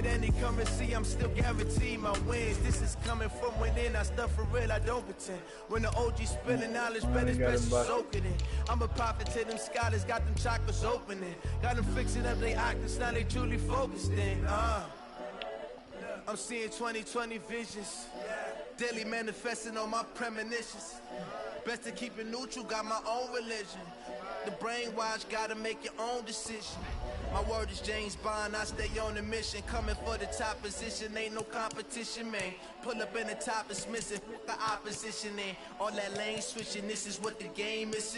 with any currency, I'm still guaranteed my wins. This is coming from within, I stuff for real, I don't pretend. When the OG spilling knowledge, bet it's best to soak it in. I'm a prophet to them scholars, got them chakras opening. Got them fixing up they octaves, now they truly focused in. I'm seeing 2020 visions, daily manifesting on my premonitions. Best to keep it neutral, got my own religion. The brainwash, gotta make your own decision. My word is James Bond, I stay on a mission. Coming for the top position, ain't no competition, man. Pull up in the top, it's missing, the opposition in. All that lane switching, this is what the game is.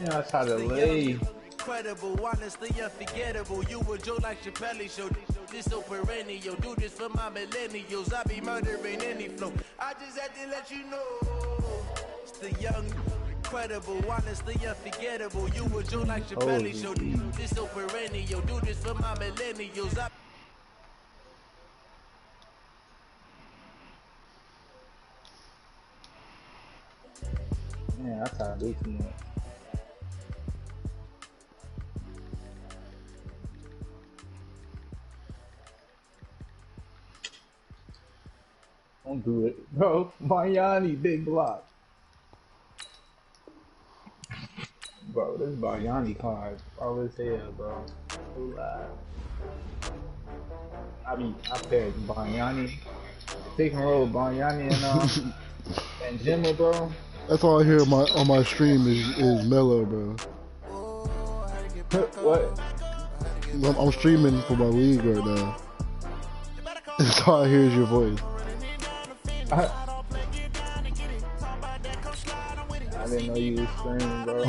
Yeah, that's how to lay. Incredible, honestly unforgettable. You a joke like Chappelle show. This so perennial, do this for my millennials. I be murdering any flow. I just had to let you know. It's the young, incredible, honestly unforgettable. You a joke like Chappelle show. This so perennial, do this for my millennials. Yeah, that's how I do too much. Don't do it, bro. Bayani, big block. Bro, this Bayani card, all as hell, bro. I paired Bayani, pick and roll Bayani and Jimma, bro. That's all I hear on my stream is Mello, bro. What? I'm streaming for my league right now. That's all I hear is your voice. I didn't know you was streaming, bro.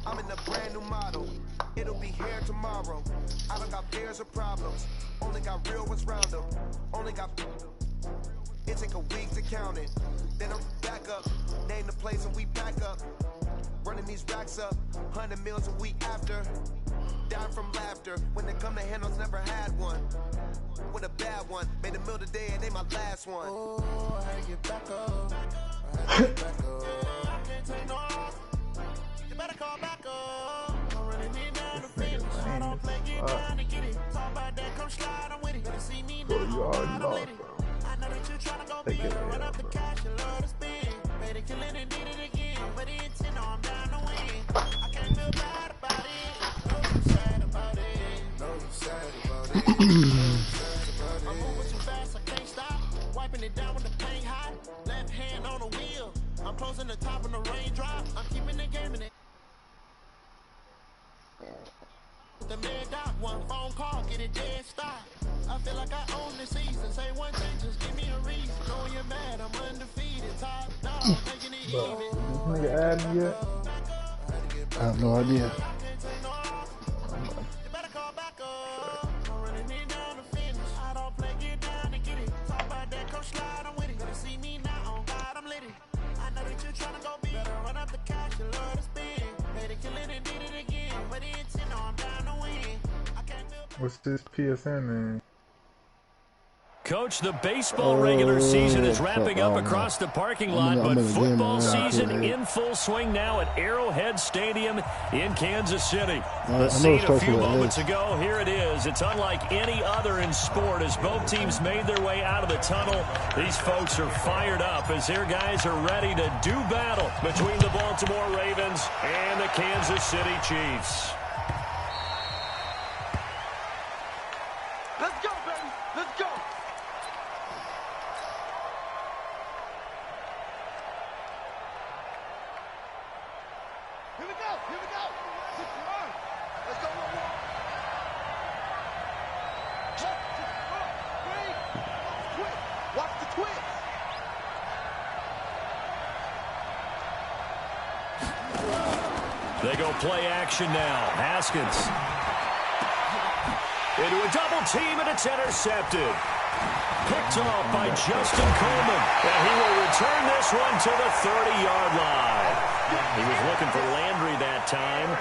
I'm in a brand new model. It'll be here tomorrow. I don't got fears or problems. Only got real ones round them. Only got. It take a week to count it. Then I'm back up. Name the place and we back up. Running these racks up. 100 meals a week after. Dying from laughter. When they come to handles, never had one. With a bad one. Made a meal today and they my last one. Oh, I get back up. I get back up. I can't take no. You better call back up. I'm running it down the field. I don't play, get down to get it. Talk about that, come slide, I'm with it. Better see me now. You already lost, bro. I know that you tryna go big. Run up the cash, you love to spend. Made it, kill it, and did it again. But the intent, no, I'm down to win. I can't feel bad about it. No, you sad about it. No, you sad about it. I'm moving too fast, I can't stop. Wiping it down with the paint hot. Left hand on the wheel. I'm closing the top of the raindrop. I'm keeping the game in it. The man got one phone call, get it dead stop. I feel like I own the season. Say one thing, just give me a reason. Knowing you're mad, I'm undefeated. Top dog, making it even. This nigga add me yet? I have no idea. You better call back up. I'm running it down the finish. I don't play, get down to get it. Talk about that, come slide, I'm with it. Better see me now, on God, I'm lit it. I know that you're trying to go big. Better run up the cash, you love to spend. Made it, kill it, and did it again. But the intent, no, I'm down to win. I can't feel. What's this PSN name? Coach, the baseball regular season is wrapping up across the parking lot, but football season in full swing now at Arrowhead Stadium in Kansas City. The scene a few moments ago, here it is. It's unlike any other in sport as both teams made their way out of the tunnel. These folks are fired up as their guys are ready to do battle between the Baltimore Ravens and the Kansas City Chiefs. Let's go, baby. Let's go. Here we go. Here we go. Let's go. Watch the twist. They go play action now. Haskins. Into a double team, and it's intercepted. Picked off by Justin Coleman. And he will return this one to the 30-yard line. He was looking for Landry that time.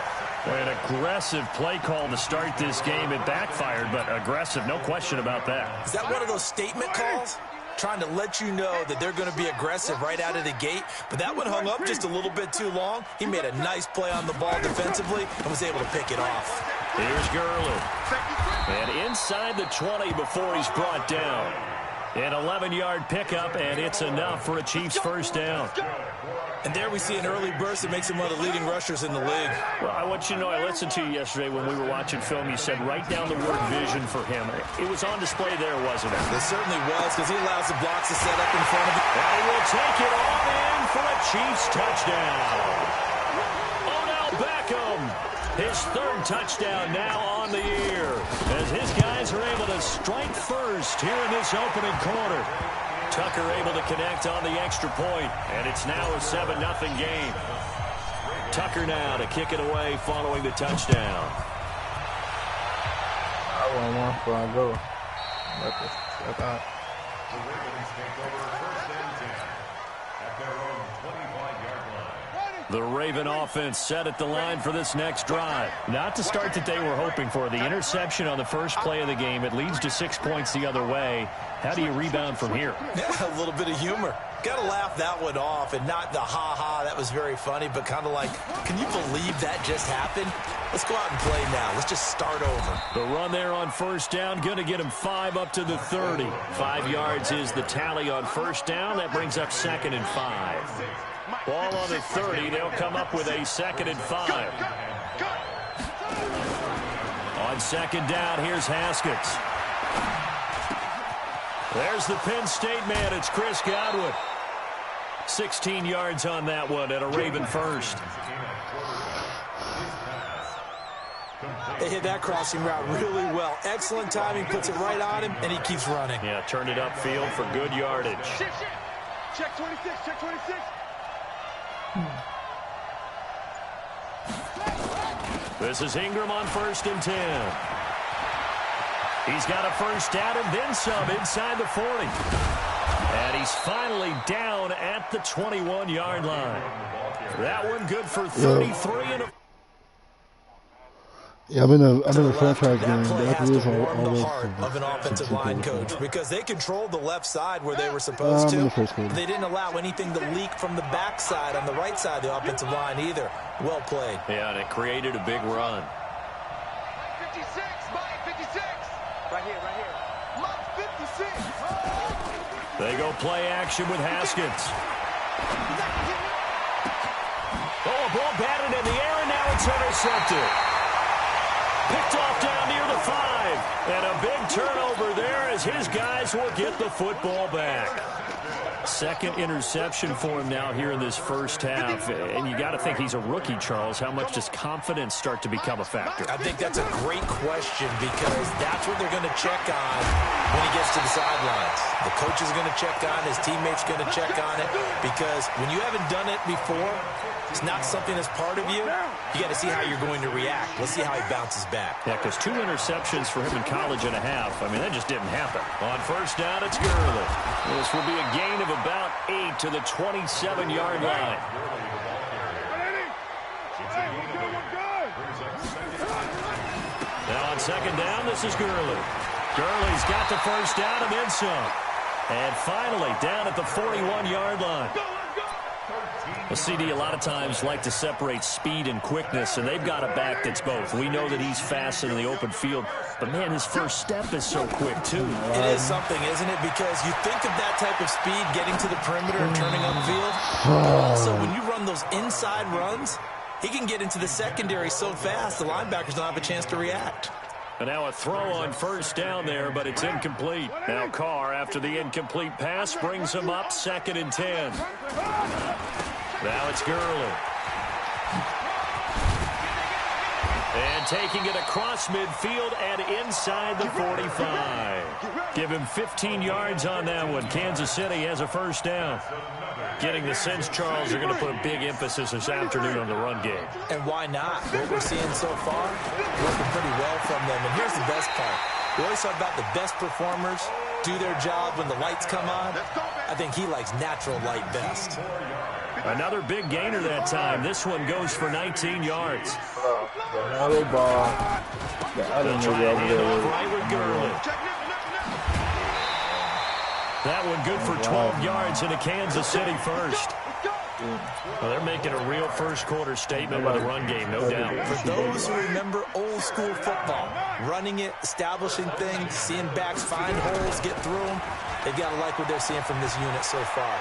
An aggressive play call to start this game. It backfired, but aggressive, no question about that. Is that one of those statement calls? Trying to let you know that they're going to be aggressive right out of the gate, but that one hung up just a little bit too long. He made a nice play on the ball defensively and was able to pick it off. Here's Gurley. And inside the 20 before he's brought down. An 11-yard pickup, and it's enough for a Chiefs first down. And there we see an early burst that makes him one of the leading rushers in the league. Well, I want you to know, I listened to you yesterday when we were watching film. You said write down the word vision for him. It was on display there, wasn't it? It certainly was, because he allows the blocks to set up in front of him. And will take it on in for a Chiefs touchdown. Odell Beckham, his third touchdown now on the year, as his guys are able to strike first here in this opening quarter. Tucker able to connect on the extra point, and it's now a 7-0 game. Tucker now to kick it away following the touchdown. I want one before I go. That's out. The Ravens take over first and 10 at their own 25-yard line. The Raven offense set at the line for this next drive. Not the start that they were hoping for. The interception on the first play of the game. It leads to 6 points the other way. How do you rebound from here? Yeah, a little bit of humor. Got to laugh that one off, and not the ha-ha, that was very funny, but kind of like, can you believe that just happened? Let's go out and play now. Let's just start over. The run there on first down, going to get him 5 up to the 30. 5 yards is the tally on first down. That brings up 2nd and 5. Ball on the 30. They'll come up with a 2nd and 5. On second down, here's Haskins. There's the Penn State man. It's Chris Godwin. 16 yards on that one at a Raven first. They hit that crossing route really well. Excellent timing, puts it right on him, and he keeps running. Yeah, turned it upfield for good yardage. Check 26, check 26. This is Ingram on 1st and 10. He's got a first down and then some inside the 40. And he's finally down at the 21-yard line. That one good for 33 and a... Yeah, I'm in a franchise game. That play That has to is warm the always heart of an offensive line coach, because they controlled the left side where they were supposed to. They didn't allow anything to leak from the backside on the right side of the offensive line either. Well played. Yeah, and it created a big run. 56, Mike 56. Right here, right here. Mike 56. They go play action with Haskins. Oh, a ball batted in the air, and now it's intercepted. Picked off down near the 5. And a big turnover there as his guys will get the football back. Second interception for him now here in this first half. And you got to think he's a rookie, Charles. How much does confidence start to become a factor? I think that's a great question, because that's what they're going to check on when he gets to the sidelines. The coach is going to check on, his teammates going to check on it, because when you haven't done it before, it's not something that's part of you. You got to see how you're going to react. Let's see how he bounces back. Yeah, because 2 interceptions for him in college and a half. I mean, that just didn't happen. On first down, it's Gurley. This will be a gain of about 8 to the 27-yard line. Now on second down, this is Gurley. Gurley's got the first down and then some. And finally, down at the 41-yard line. The CD a lot of times like to separate speed and quickness, and they've got a back that's both. We know that he's fast in the open field, but, man, his first step is so quick, too. It is something, isn't it? Because you think of that type of speed getting to the perimeter and turning upfield, but also when you run those inside runs, he can get into the secondary so fast the linebackers don't have a chance to react. And now a throw on first down there, but it's incomplete. Now Carr, after the incomplete pass, brings him up 2nd and 10. Now it's Gurley. And taking it across midfield and inside the 45. Give him 15 yards on that one. Kansas City has a first down. Getting the sense, Charles, they're going to put a big emphasis this afternoon on the run game. And why not? What we're seeing so far, working pretty well from them. And here's the best part. We always talk about the best performers do their job when the lights come on. I think he likes natural light best. Another big gainer that time. This one goes for 19 yards. Another ball. The other They'll try nigga and over hand it off there. right with Gurley. That one good for 12 yards into Kansas City first. Well, they're making a real first-quarter statement with a run game, no doubt. For those who remember old-school football, running it, establishing things, seeing backs find holes, get through them, they've got to like what they're seeing from this unit so far.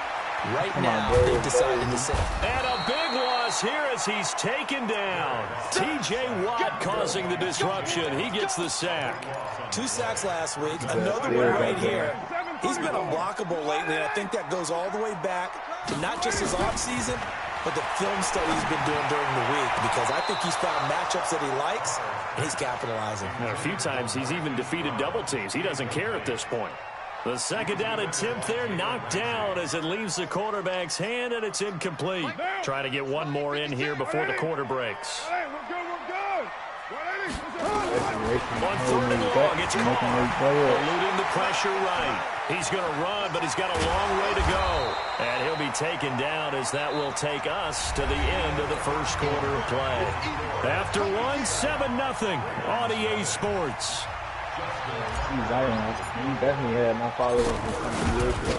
Right now, they've decided to sit. And a big loss here as he's taken down. T.J. Watt causing the disruption. He gets the sack. 2 sacks last week, another one right here. He's been unblockable lately, and I think that goes all the way back to not just his offseason, but the film study he's been doing during the week, because I think he's found matchups that he likes, and he's capitalizing. And a few times he's even defeated double teams. He doesn't care at this point. The second down attempt there knocked down as it leaves the quarterback's hand, and it's incomplete. Trying to get one more in here before the quarter breaks. On 3rd and long, it's caught. Eluding the pressure right. He's going to run, but he's got a long way to go. And he'll be taken down as that will take us to the end of the first quarter of play. After one, 7-0 on EA Sports. He definitely had my followers in some years ago.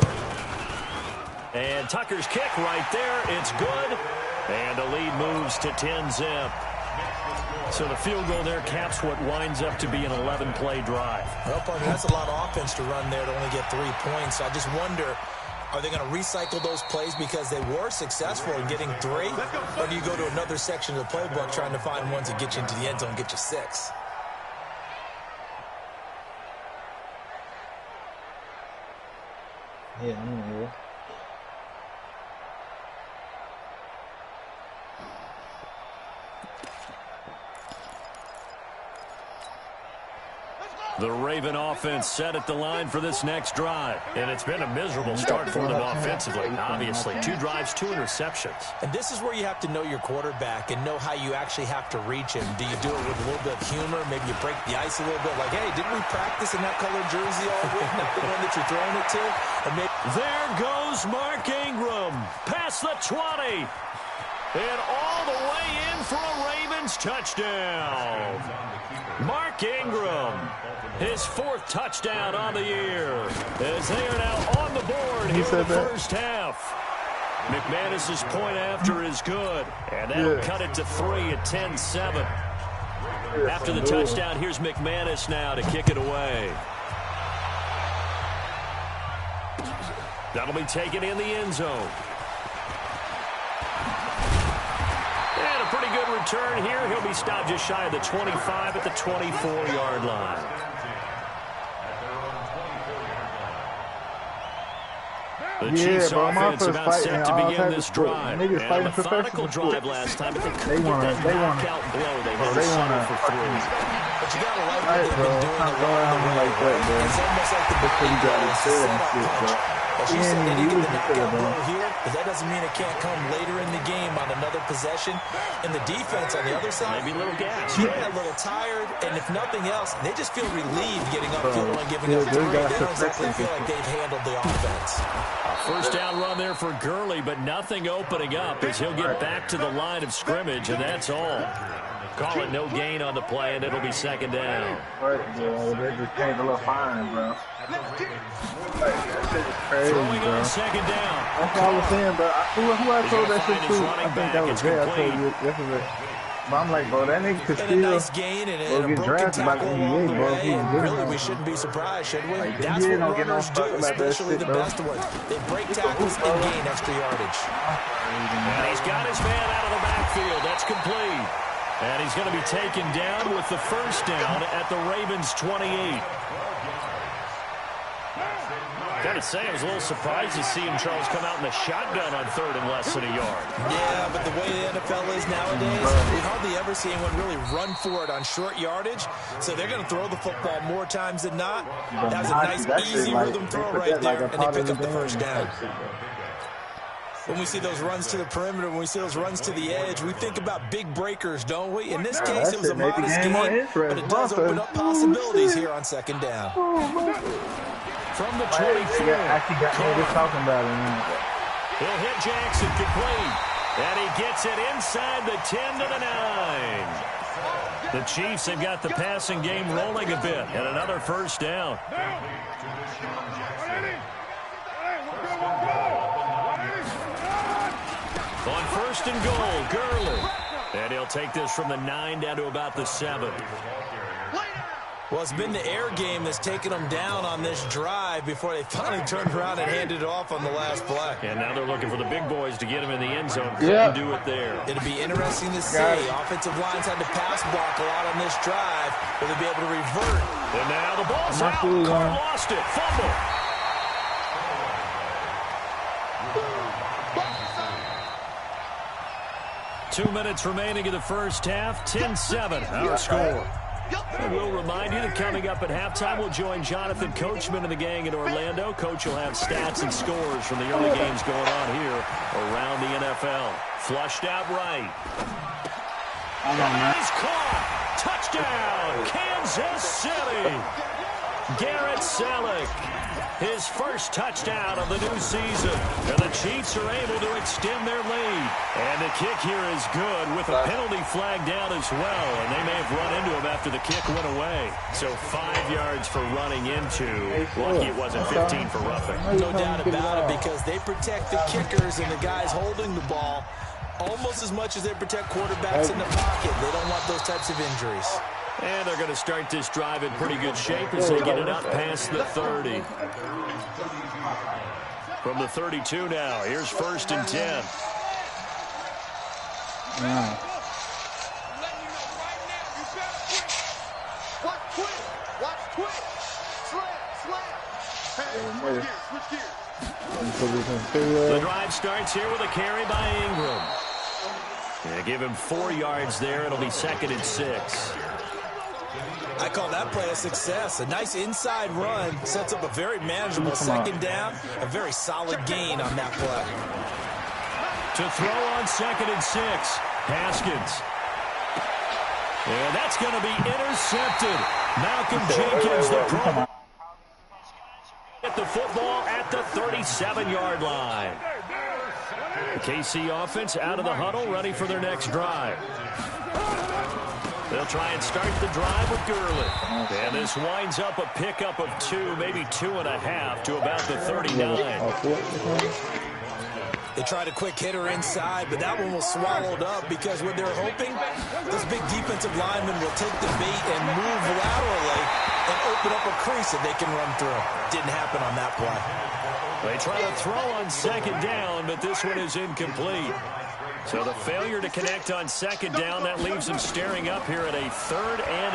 And Tucker's kick right there. It's good. And the lead moves to 10-zip. So the field goal there caps what winds up to be an 11-play drive. Well, that's a lot of offense to run there to only get 3 points. I just wonder, are they going to recycle those plays because they were successful in getting 3? Or do you go to another section of the playbook trying to find ones that get you into the end zone and get you 6? Yeah, I'm here. The Raven offense set at the line for this next drive. And it's been a miserable start for them offensively. Obviously, 2 drives, 2 interceptions. And this is where you have to know your quarterback and know how you actually have to reach him. Do you do it with a little bit of humor? Maybe you break the ice a little bit. Like, hey, didn't we practice in that colored jersey all week? Not the one that you're throwing it to? Or maybe there goes Mark Ingram. Past the 20. And all the way in for a Ravens touchdown. Mark Ingram, his 4th touchdown on the year, as they are now on the board here in the first half. McManus's point after is good, and that'll cut it to 3 at 10-7. After the touchdown, here's McManus now to kick it away. That'll be taken in the end zone. And a pretty good return here. He'll be stopped just shy of the 25 at the 24-yard line. The Chiefs offense about set to begin this drive. And a methodical drive last time, but they couldn't get that knockout blow. They had to settle for 3. But you got to like what they've been doing along the way. It's almost like the beginning of the setup punch. As you said, they didn't get the knockout blow here, but that doesn't mean it can't come later in the game on another possession. And the defense on the other side, maybe a little gas. Yeah, a little tired, and if nothing else, they just feel relieved getting upfield and giving up 3. They don't exactly feel like they've handled the offense. First down run there for Gurley, but nothing opening up as he'll get back to the line of scrimmage, and that's all. Call it no gain on the play, and it'll be 2nd down. Right, bro. They just changed a little fine, bro. That shit is crazy, Throwing bro. on 2nd down. That's what I was saying, bro. Who I told that shit to? I think that was Jay. I told you yesterday. But I'm like, bro, that nigga could still nice gain and a get broken drafted by tackle the along NBA, the bro. way. Really, we shouldn't be surprised, should we? Like, That's what don't get no runners do, fuck about that especially shit, the bro. best ones. They break tackles and gain extra yardage. And he's got his man out of the backfield. That's complete. And he's going to be taken down with the first down at the Ravens' 28. Gotta say, I was a little surprised to see him, Charles, come out in the shotgun on 3rd and less than a yard. Yeah, but the way the NFL is nowadays, we hardly ever see anyone really run for it on short yardage. So they're going to throw the football more times than not. That was a nice, easy rhythm throw right there, and they pick up the first down. When we see those runs to the perimeter, when we see those runs to the edge, we think about big breakers, don't we? In this case, it was a modest gain, but it does open up possibilities here on 2nd down. From the 24, actually got niggas talking about it. He'll hit Jackson complete. And he gets it inside the 10 to the 9. The Chiefs have got the passing game rolling a bit. And another first down. On first and goal, Gurley. And he'll take this from the 9 down to about the 7. Well, it's been the air game that's taken them down on this drive before they finally turned around and handed it off on the last play. And now they're looking for the big boys to get him in the end zone. Couldn't do it there. It'll be interesting to see. Offensive lines had to pass block a lot on this drive. Will they be able to revert? And now the ball's out. Carr lost it. Fumble. Two minutes remaining in the first half. 10-7, our score. And we'll remind you that coming up at halftime, we'll join Jonathan Coachman and the gang in Orlando. Coach will have stats and scores from the early games going on here around the NFL. Flushed out right. He's caught. Touchdown, Kansas City. Garrett Selleck, his first touchdown of the new season. And the Chiefs are able to extend their lead. And the kick here is good with a penalty flag down as well. And they may have run into him after the kick went away. So 5 yards for running into. Lucky it wasn't 15 for roughing. No doubt about it, because they protect the kickers and the guys holding the ball almost as much as they protect quarterbacks in the pocket. They don't want those types of injuries. And they're going to start this drive in pretty good shape as they get it up past the 30. From the 32 now, here's first and 10. The drive starts here with a carry by Ingram. Yeah, give him 4 yards there. It'll be 2nd and 6. I call that play a success. A nice inside run sets up a very manageable second down. A very solid gain on that play. To throw on 2nd and 6. Haskins. And that's going to be intercepted. Malcolm Jenkins, the pro. Get the football at the 37-yard line. The KC offense out of the huddle, ready for their next drive. They'll try and start the drive with Gurley. And this winds up a pickup of 2, maybe 2.5 to about the 39. They tried a quick hitter inside, but that one was swallowed up because what they're hoping, this big defensive lineman will take the bait and move laterally and open up a crease that they can run through. Didn't happen on that play. They try to throw on 2nd down, but this one is incomplete. So the failure to connect on 2nd down, that leaves him staring up here at a 3rd and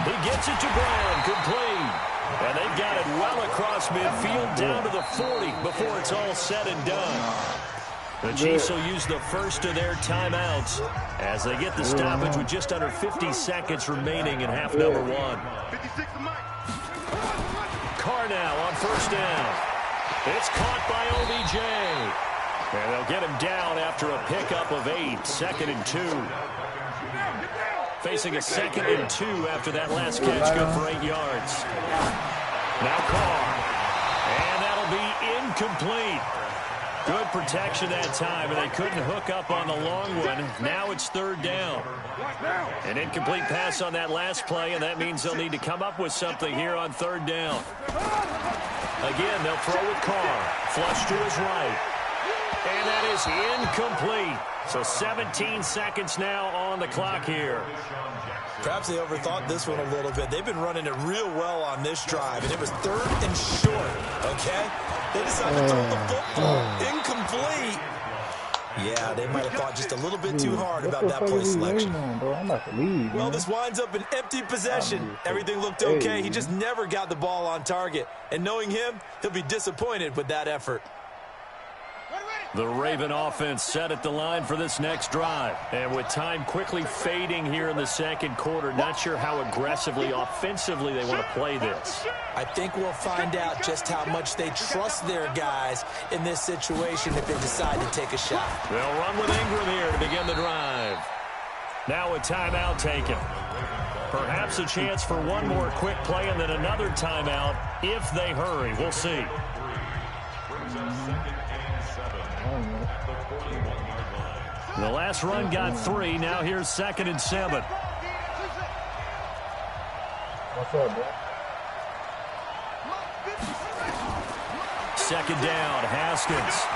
8. He gets it to Brown, complete. And they've got it well across midfield down to the 40 before it's all said and done. The Chiefs will use the first of their timeouts as they get the stoppage with just under 50 seconds remaining in half number 1. Carr now on 1st down. It's caught by OBJ. And they'll get him down after a pickup of 8, 2nd and 2. Facing a 2nd and 2 after that last catch, good for 8 yards. Now Carr. And that'll be incomplete. Good protection that time, and they couldn't hook up on the long one. Now it's 3rd down. An incomplete pass on that last play, and that means they'll need to come up with something here on 3rd down. Again, they'll throw with Carr. Flush to his right. And that is incomplete. So 17 seconds now on the clock here. Perhaps they overthought this one a little bit. They've been running it real well on this drive, and it was 3rd and short, okay? They decided to throw the football incomplete. Yeah, they might have thought just a little bit too hard about that play selection. Well, this winds up an empty possession. Everything looked okay. He just never got the ball on target. And knowing him, he'll be disappointed with that effort. The Raven offense set at the line for this next drive. And with time quickly fading here in the 2nd quarter, not sure how aggressively, offensively they want to play this. I think we'll find out just how much they trust their guys in this situation if they decide to take a shot. They'll run with Ingram here to begin the drive. Now a timeout taken. Perhaps a chance for one more quick play and then another timeout if they hurry. We'll see. brings up 2nd and 7 at the 41-yard line. The last run got 3. Now here's 2nd and 7. What's up, bro? 2nd down, Haskins.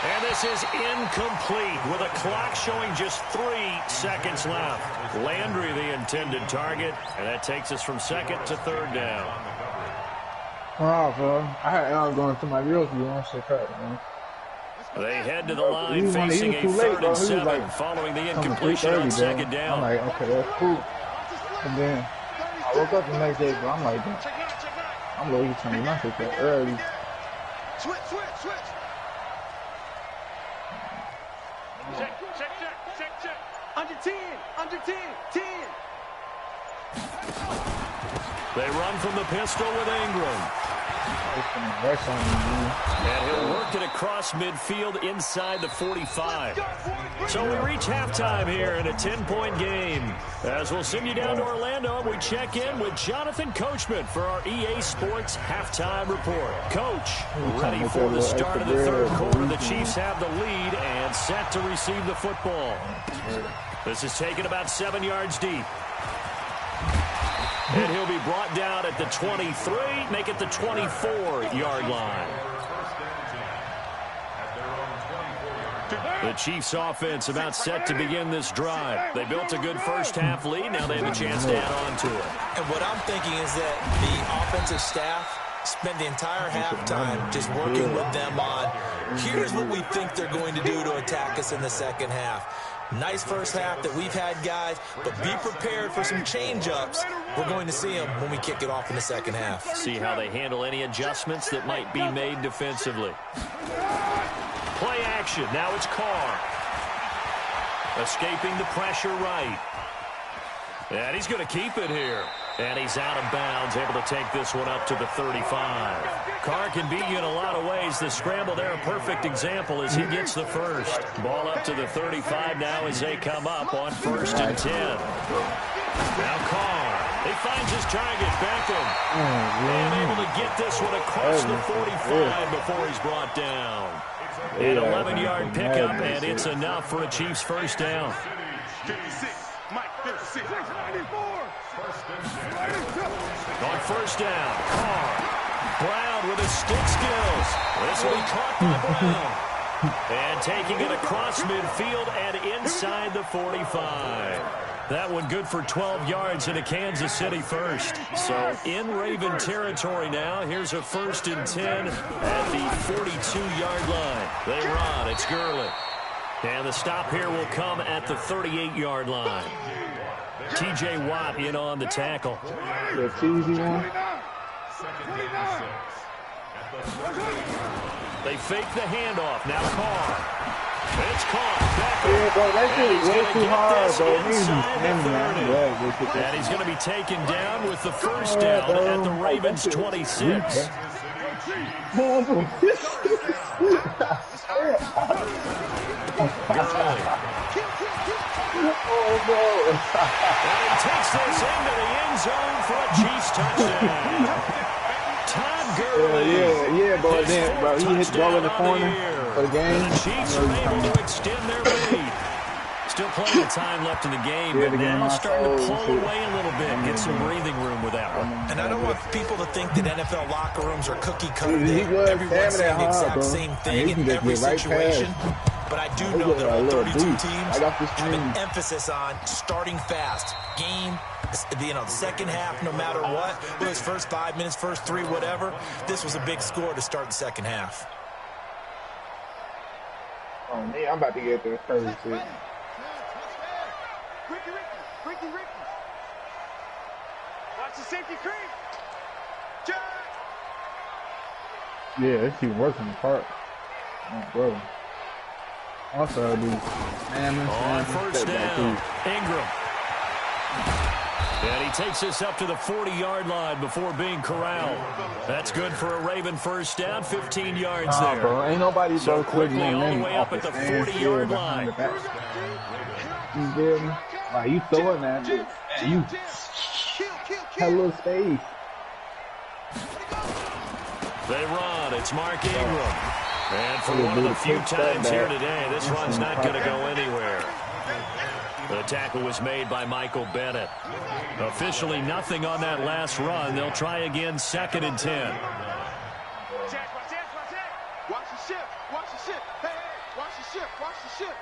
And this is incomplete with a clock showing just 3 seconds left. Landry the intended target, and that takes us from 2nd to 3rd down. Oh, bro. I had going to my real view on shit cut, man. They head to the line facing a 3rd and 7 following the incompletion on 2nd down. I'm like, okay, that's cool. And then I woke up the next day, bro. I'm like, I'm literally turning my shit that early. Switch. Check. Under 10. 10. They run from the pistol with Ingram. And he'll work it across midfield inside the 45. So we reach halftime here in a 10-point game. As we'll send you down to Orlando, and we check in with Jonathan Coachman for our EA Sports Halftime Report. Coach, ready for the start of the 3rd quarter. The Chiefs have the lead and set to receive the football. This is taken about 7 yards deep. And he'll be brought down at the 23, make it the 24-yard line. The Chiefs offense about set to begin this drive. They built a good first half lead. Now they have a chance to add on to it. And what I'm thinking is that the offensive staff spent the entire halftime just working with them on, here's what we think they're going to do to attack us in the second half. Nice first half that we've had, guys, but be prepared for some change-ups. We're going to see them when we kick it off in the second half. See how they handle any adjustments that might be made defensively. Play action. Now it's Carr. Escaping the pressure right. And he's going to keep it here. And he's out of bounds, able to take this one up to the 35. Carr can beat you in a lot of ways. The scramble there, a perfect example as he gets the first. Ball up to the 35 now as they come up on 1st and 10. Now Carr. He finds his target, Beckham. And able to get this one across the 45 before he's brought down. An 11-yard pickup, and it's enough for a Chiefs first down. On 1st down, Carr. Brown with his stick skills. This will be caught by Brown. And taking it across midfield and inside the 45. That one good for 12 yards in a Kansas City first. So in Raven territory now. Here's a 1st and 10 at the 42-yard line. They run. It's Gurley. And the stop here will come at the 38-yard line. T.J. Watt in on the tackle. The cheesy one. They fake the handoff. Now Carr. It's caught. Yeah, bro, that shit is way too hard, bro. And he's going to be taken down with the first down at the Ravens' 26. And he takes this into the end zone for a Chiefs touchdown. Todd Gurley. Yeah, bro. Then, bro, he hit the ball in the corner for the game. And the Chiefs are able to extend their lead. Still plenty of time left in the game, but now starting to pull away a little bit, get some breathing room with that one. And I don't want people to think that NFL locker rooms are cookie cutter. Everyone's saying the exact same thing in every situation. But I do know that all 32 teams have an emphasis on starting fast. Game, the second half, no matter what, whether it's first 5 minutes, first 3, whatever, this was a big score to start the second half. Oh, man, I'm about to get there first. Ricky. Watch the safety creep. Jack. Yeah, they keep working the part. Oh, bro. Also, dude. On 1st down, Ingram. And he takes this up to the 40-yard line before being corralled. That's good for a Raven first down, 15 yards there. Bro, ain't nobody so quickly all the way up at the 40-yard line. You feel me? Like, you throwing that, dude. You have a little space. They run. It's Mark Ingram. And for one of the few times here today, this run's not going to go anywhere. The tackle was made by Michael Bennett. Officially nothing on that last run. They'll try again, 2nd and 10. Watch the shift. Watch the shift. Hey, watch the shift. Watch the shift.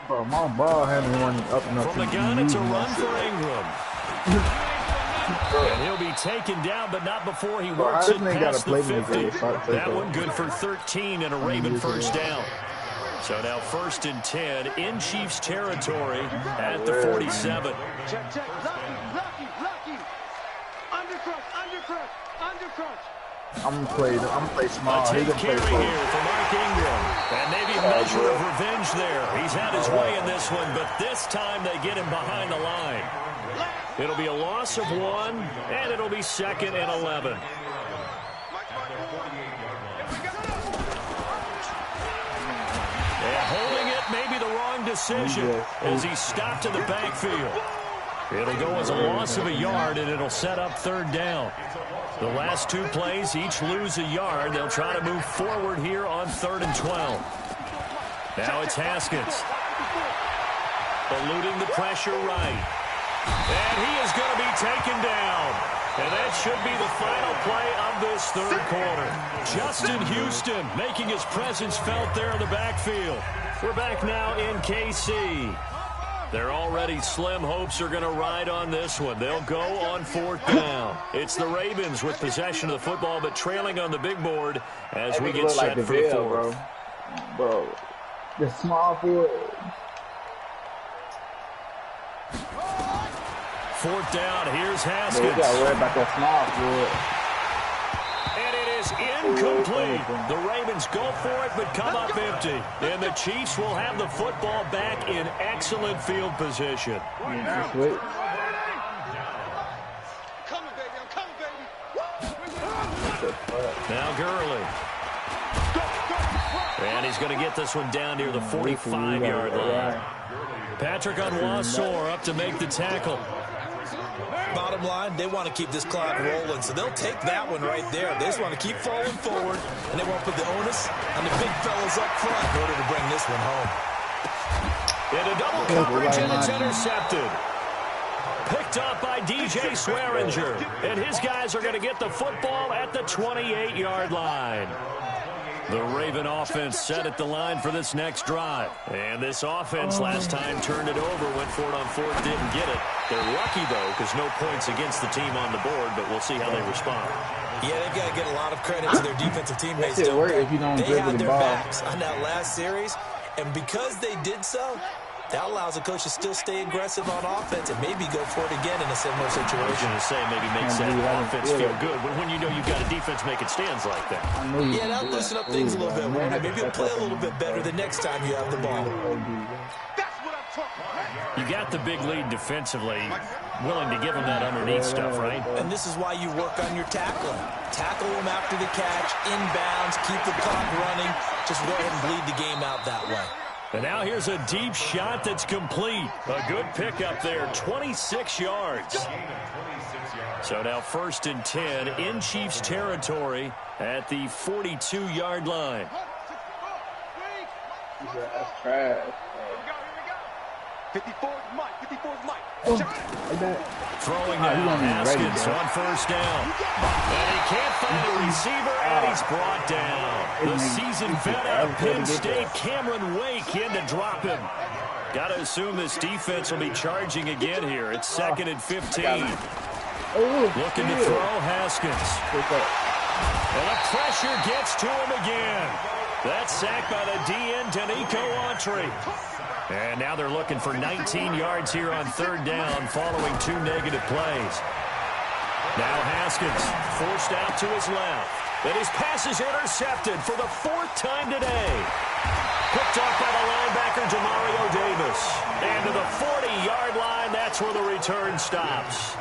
Bro, my ball handling one up and up. From the gun, it's a run for Ingram. And he'll be taken down, but not before he works it past the 50. That one good for 13 and a Raven first down. So now 1st and 10 in Chiefs territory at the 47. Check. Lucky. Undercrunch. I'm gonna play small. A take carry here for Mark Ingram. And maybe a measure of revenge there. He's had his way in this one, but this time they get him behind the line. It'll be a loss of 1, and it'll be 2nd and 11. And holding it may be the wrong decision as he stopped in the backfield. It'll go as a loss of a yard, and it'll set up 3rd down. The last 2 plays, each lose a yard. They'll try to move forward here on 3rd and 12. Now it's Haskins. Eluding the pressure right. And he is going to be taken down. And that should be the final play of this 3rd quarter. Justin Houston making his presence felt there in the backfield. We're back now in KC. Their already slim hopes are going to ride on this one. They'll go on 4th down. It's the Ravens with possession of the football, but trailing on the big board as we get set for the 4th. Bro, the small field. 4th down. Here's Haskins. You got to worry about that small field. And it is incomplete. The Ravens go for it, but come up empty. And the Chiefs will have the football back in excellent field position. Wait. Now Gurley. And he's going to get this one down near the 45-yard line. Patrick Onwuasor up to make the tackle. Bottom line, they want to keep this clock rolling, so they'll take that one right there. They just want to keep falling forward, and they won't put the onus on the big fellas up front in order to bring this one home. Into double coverage, and it's intercepted. Picked up by DJ Swearinger, and his guys are going to get the football at the 28-yard line. The Raven offense set at the line for this next drive. And this offense last time turned it over, went for it on 4th, didn't get it. They're lucky, though, because no points against the team on the board, but we'll see how they respond. Yeah, they've got to get a lot of credit to their defensive teammates, don't they? They had their backs on that last series, and because they did so, that allows the coach to still stay aggressive on offense and maybe go for it again in a similar situation. I was going to say maybe makes that offense feel good when you know you've got a defense making stands like that. Yeah, that'll loosen up things a little bit. Maybe you'll play a little bit better the next time you have the ball. You got the big lead defensively, willing to give them that underneath stuff, right? And this is why you work on your tackling. Tackle them after the catch, inbounds, keep the clock running. Just go ahead and bleed the game out that way. And now here's a deep shot that's complete. A good pickup there, 26 yards. So now 1st and 10 in Chiefs territory at the 42-yard line. That's trash. 54's Mike. 54's Mike. Throwing now, Haskins on 1st down. And he can't find a receiver, and he's brought down. The seasoned vet out of Penn State, Cameron Wake, in to drop him. Got to assume this defense will be charging again here. It's 2nd and 15. Looking to throw, Haskins. And the pressure gets to him again. That's sacked by the DN, Danico Autry. And now they're looking for 19 yards here on 3rd down following 2 negative plays. Now Haskins forced out to his left. And his pass is intercepted for the 4th time today. Picked off by the linebacker, Demario Davis. And to the 40-yard line, that's where the return stops.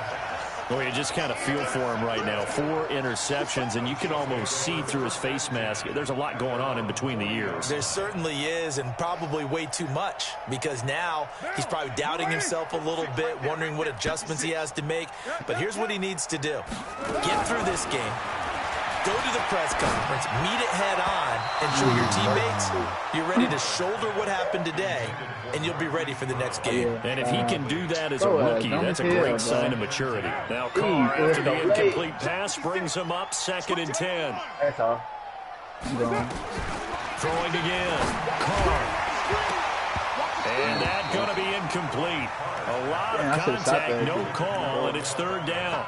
Well, you just kind of feel for him right now. 4 interceptions, and you can almost see through his face mask. There's a lot going on in between the ears. There certainly is, and probably way too much, because now he's probably doubting himself a little bit, wondering what adjustments he has to make. But here's what he needs to do. Get through this game. Go to the press conference, meet it head on, and show your teammates you're ready to shoulder what happened today, and you'll be ready for the next game. And if he can do that as a rookie, that's a great sign of maturity. Now Carr, after the incomplete pass, brings him up 2nd and 10. That's all. I'm going. Throwing again. Carr. And that's going to be incomplete. A lot of contact, no call, and it's 3rd down.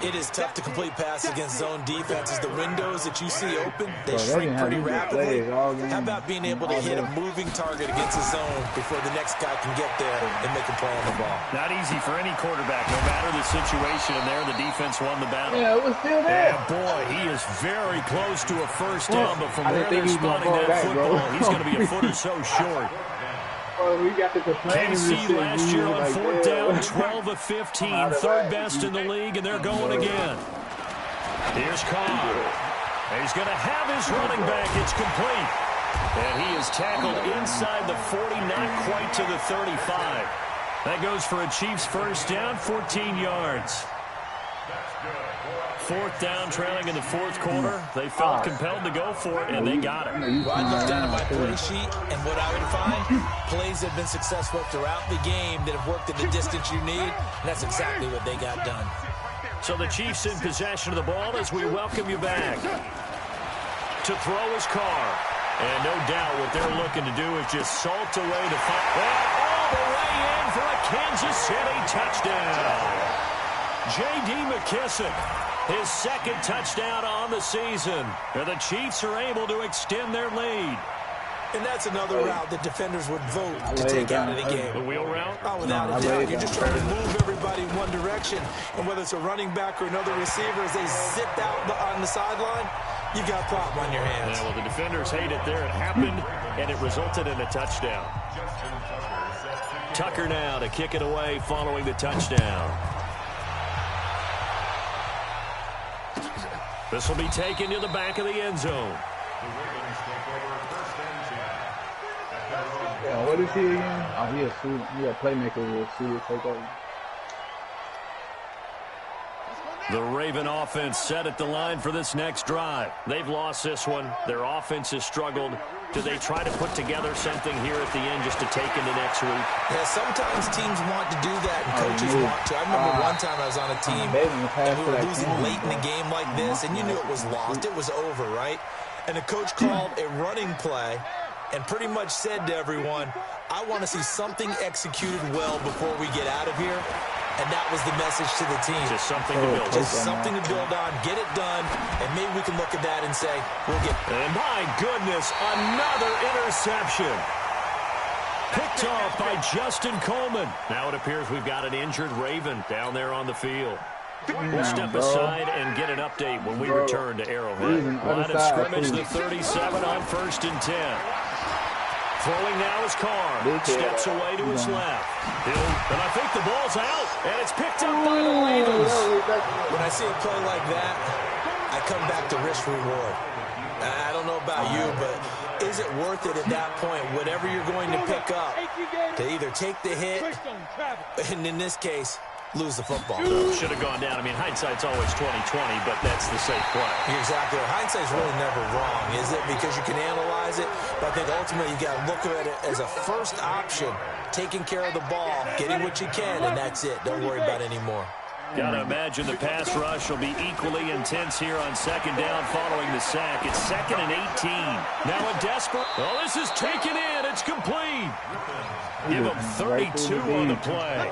It is tough to complete pass against zone defenses. The windows that you see open, they shrink pretty rapidly. How about being able to hit a moving target against a zone before the next guy can get there and make a play on the ball? Not easy for any quarterback, no matter the situation. And there, the defense won the battle. Yeah, it was still there. Yeah, boy, he is very close to a first down, but from where they're spotting that football, he's going to be a foot or so short. We got the KC last year on 4th down, 12 of 15, 3rd best in the league, and they're going again. Here's Carr. He's going to have his running back. It's complete. And he is tackled inside the 40, not quite to the 35. That goes for a Chiefs first down, 14 yards. 4th down, trailing in the 4th quarter. They felt compelled to go for it, and they got it. Well, I looked down at my play sheet, and what I would find, plays have been successful throughout the game that have worked at the distance you need, and that's exactly what they got done. So the Chiefs in possession of the ball as we welcome you back. To throw is Carr. And no doubt what they're looking to do is just salt away the fight. All the way in for a Kansas City touchdown. J.D. McKissick. His 2nd touchdown on the season. And the Chiefs are able to extend their lead. And that's another route that defenders would vote to take out of the game. The wheel route? Oh, without a doubt. You're just trying to move everybody in one direction. And whether it's a running back or another receiver, as they zip out on the sideline, you got a problem on your hands. Yeah, well, the defenders hate it there. It happened, and it resulted in a touchdown. Tucker now to kick it away following the touchdown. This will be taken to the back of the end zone. Yeah, what is he again? Oh, he a playmaker with a suit take over. The Raven offense set at the line for this next drive. They've lost this one. Their offense has struggled. Do they try to put together something here at the end just to take into next week? Yeah, sometimes teams want to do that, and coaches want to. I remember one time I was on a team, and we were losing late in the game like this, and you knew it was lost. It was over, right? And the coach called a running play and pretty much said to everyone, I want to see something executed well before we get out of here. And that was the message to the team. Just something to build. Just something to build on, get it done, and maybe we can look at that and say, we'll get... And my goodness, another interception. Picked off by Justin Coleman. Now it appears we've got an injured Raven down there on the field. We'll step aside and get an update when we return to Arrowhead. Line of scrimmage, the 37 on 1st and 10. Throwing now is Carr. Steps away to his left. And I think the ball's out. And it's picked up by the Ravens. When I see a play like that, I come back to risk reward. I don't know about you, but is it worth it at that point, whatever you're going to pick up, to either take the hit, and in this case, lose the football? Should have gone down. I mean, hindsight's always 20/20, but that's the safe play. Exactly. Hindsight's really never wrong, is it? Because you can analyze it, but I think ultimately you got to look at it as a first option, taking care of the ball, getting what you can, and that's it. Don't worry about it anymore. Got to imagine the pass rush will be equally intense here on 2nd down following the sack. It's 2nd and 18. Now a desperate... Oh, this is taken in. It's complete. Give them 32 on the play.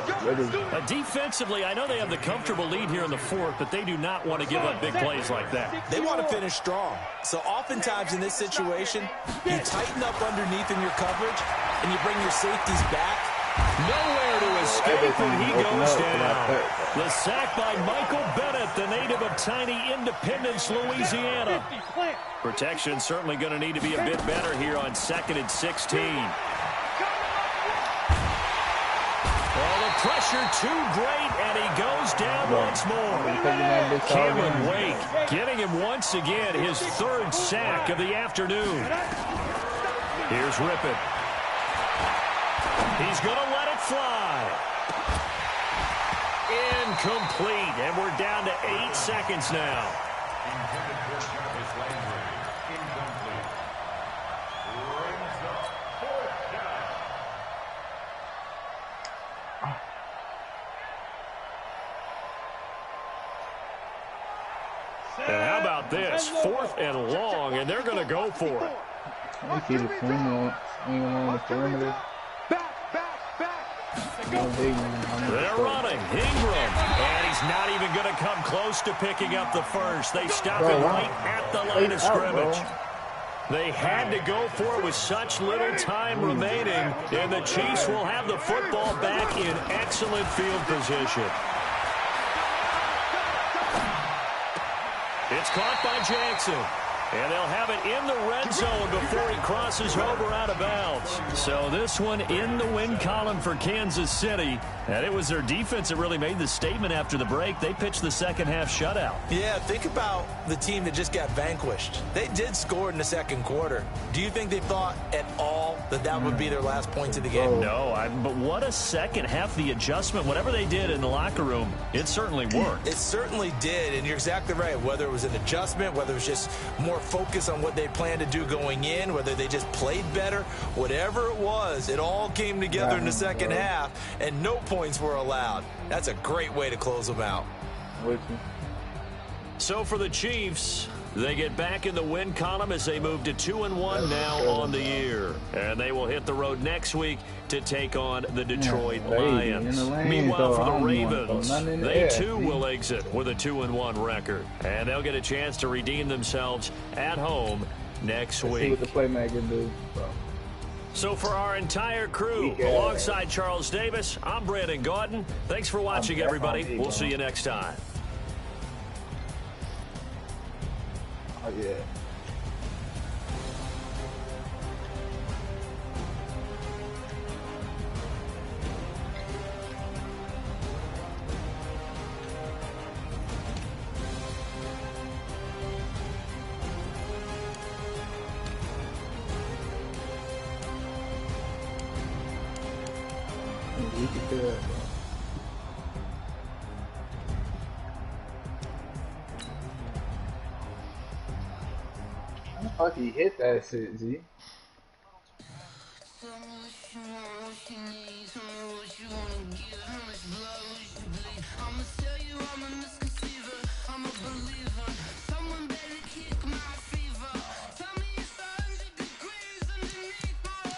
Defensively, I know they have the comfortable lead here in the 4th, but they do not want to give up big plays like that. They want to finish strong. So oftentimes in this situation, you tighten up underneath in your coverage, and you bring your safeties back. Nowhere to escape, and he goes down. The sack by Michael Bennett, the native of tiny Independence, Louisiana. Protection certainly going to need to be a bit better here on 2nd and 16. Well, the pressure too great, and he goes down once more. Cameron Wake getting him once again, his 3rd sack of the afternoon. Here's Rippon. He's going to let it fly. Incomplete, and we're down to 8 seconds now. Intended for Jarvis Landry. Incomplete. Brings up 4th down. And how about this? 4th and long, and they're going to go for it. They keep it swinging on the perimeter. They're running. Ingram. And he's not even going to come close to picking up the first. They stop him right at the line of scrimmage. They had to go for it with such little time remaining, and the Chiefs will have the football back in excellent field position. It's caught by Jackson. And they'll have it in the red zone before he crosses over out of bounds. So this one in the win column for Kansas City. And it was their defense that really made the statement after the break. They pitched the second half shutout. Yeah, think about the team that just got vanquished. They did score in the second quarter. Do you think they thought at all that that would be their last points of the game? No, but what a second half. The adjustment, whatever they did in the locker room, it certainly worked. It certainly did, and you're exactly right. Whether it was an adjustment, whether it was just more focus on what they planned to do going in, whether they just played better, whatever it was, it all came together in the second half, and no points were allowed. That's a great way to close them out. So for the Chiefs, they get back in the win column as they move to 2-1 now on the year. And they will hit the road next week to take on the Detroit Lions. Meanwhile, for the Ravens, they too will exit with a 2-1 record. And they'll get a chance to redeem themselves at home next week. See what the playmaker do, bro. So for our entire crew, alongside Charles Davis, I'm Brandon Gaudin. Thanks for watching, everybody. We'll see you next time. Oh, yeah. You can do it. How the fuck he hit that shit, Z?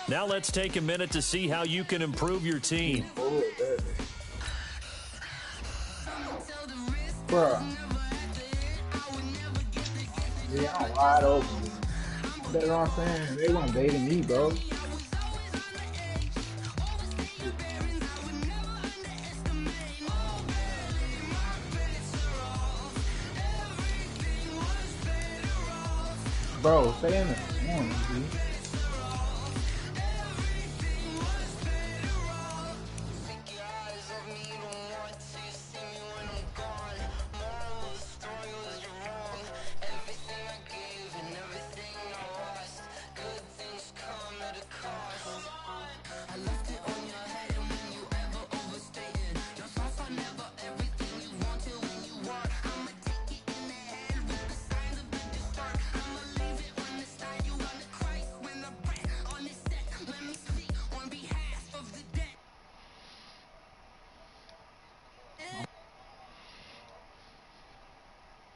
Now let's take a minute to see how you can improve your team. Bruh. Yeah, I'm wide open. That's what I'm saying. They weren't baiting me, bro. Bro, stay in the corner, dude.